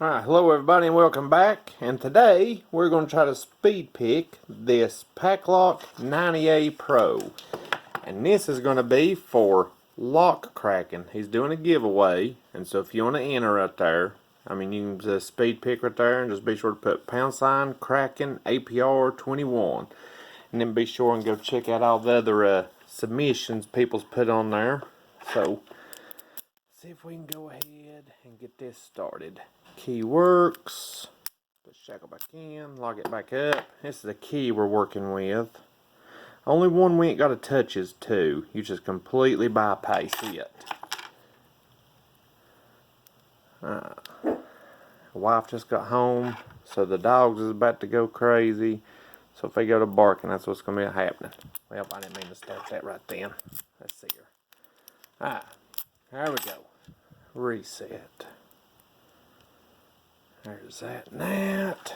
Alright, hello everybody and welcome back. And today we're going to try to speed pick this Paclock 90A-PRO. And this is going to be for lock cracking. He's doing a giveaway, and so if you want to enter right there, you can just speed pick right there and just be sure to put # cracking APR 21. And then be sure and go check out all the other submissions people's put on there. So, see if we can go ahead and get this started. Key works. Put shackle back in, lock it back up. This is the key we're working with. Only one we ain't got to touch is 2. You just completely bypass it. Wife just got home, so the dogs is about to go crazy. So if they go to barking, that's what's going to be happening. Well, I didn't mean to start that right then. Let's see here. Alright, there we go. Reset. There's that and that.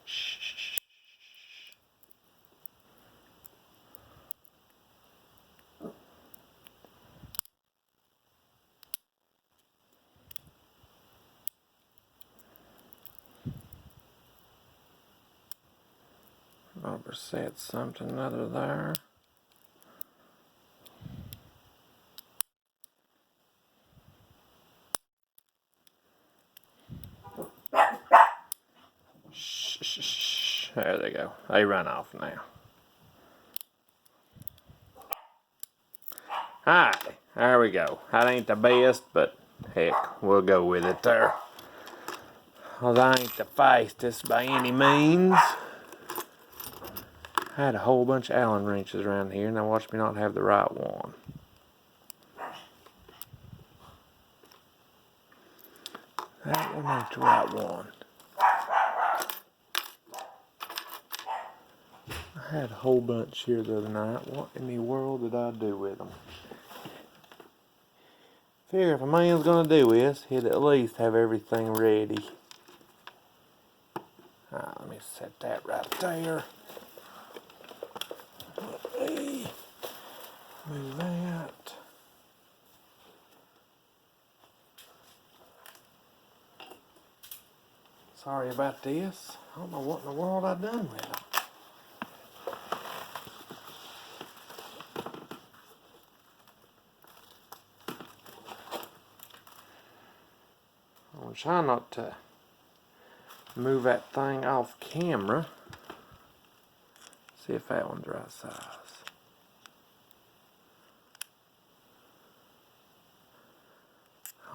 Shh. Overset something other there. Shh. There they go. They run off now. Alright, there we go. That ain't the best, but heck, we'll go with it there. Well, that ain't the fastest by any means. I had a whole bunch of Allen wrenches around here. Now watch me not have the right one. That one ain't the right one. I had a whole bunch here the other night. What in the world did I do with them? Figure if a man's gonna do this, he'd at least have everything ready. Alright, let me set that right there. Move that. Sorry about this. I don't know what in the world I've done with them. I'm gonna try not to move that thing off camera. See if that one's the right size.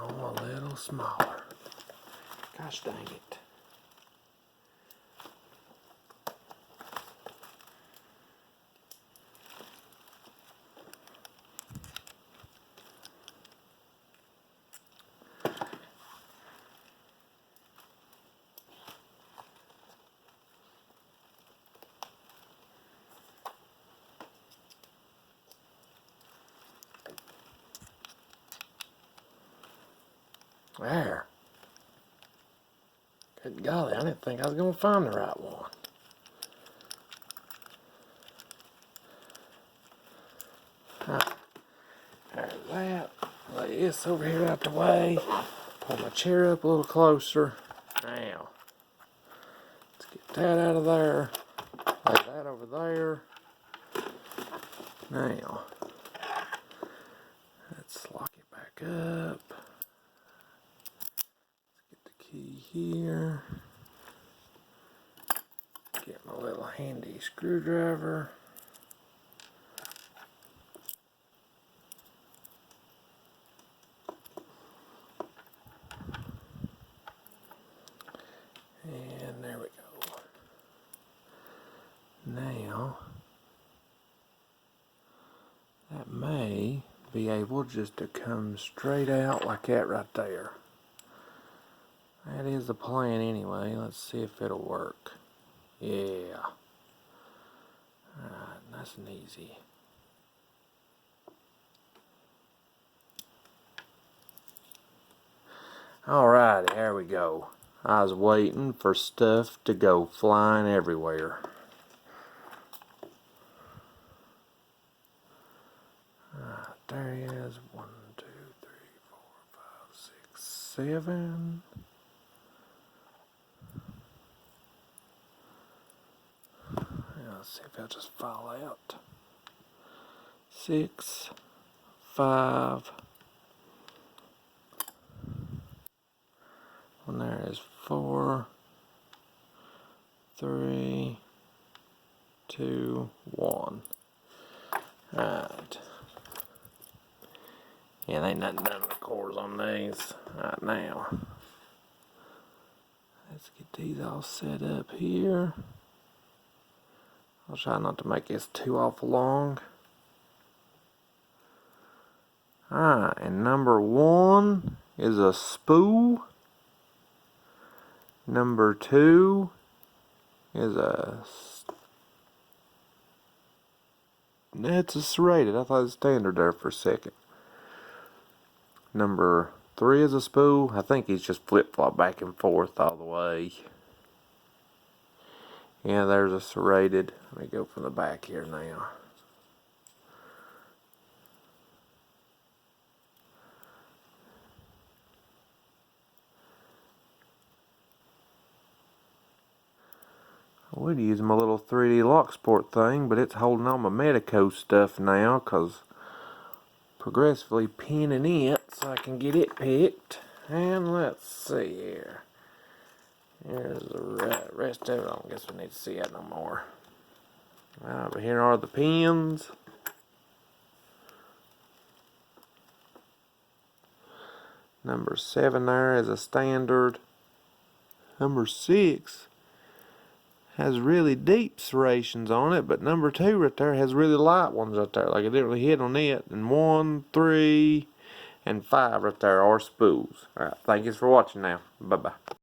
Oh, a little smaller. Gosh dang it. There. Good golly, I didn't think I was going to find the right one. There's that. Lay this over here out the way. Pull my chair up a little closer. Now, let's get that out of there. Lay that over there. Now, let's lock it back up. Key here. Get my little handy screwdriver. And there we go. Now, that may be able just to come straight out like that right there. That is the plan anyway. Let's see if it'll work. Yeah. Alright, nice and easy. Alrighty, there we go. I was waiting for stuff to go flying everywhere. There he is. 1, 2, 3, 4, 5, 6, 7. Let's see if he'll just fall out. 6, 5. And there is 4, 3, 2, 1. Alright. Yeah, there ain't nothing done with the cores on these right now. Let's get these all set up here. I'll try not to make this too awful long. Alright, and number 1 is a spool. Number 2 is it's a serrated. I thought it was standard there for a second. Number 3 is a spool. I think he's just flip-flop back and forth all the way. Yeah, there's a serrated. Let me go from the back here now. I would use my little 3D lock sport thing, but it's holding all my Medico stuff now because progressively pinning it so I can get it picked. And let's see here. Here's the rest of it. I don't guess we need to see that no more. Alright, but here are the pins. Number 7 there is a standard. Number 6 has really deep serrations on it, but number 2 right there has really light ones right there. Like it didn't really hit on it. And 1, 3, and 5 right there are spools. Alright, thank you for watching now. Bye-bye.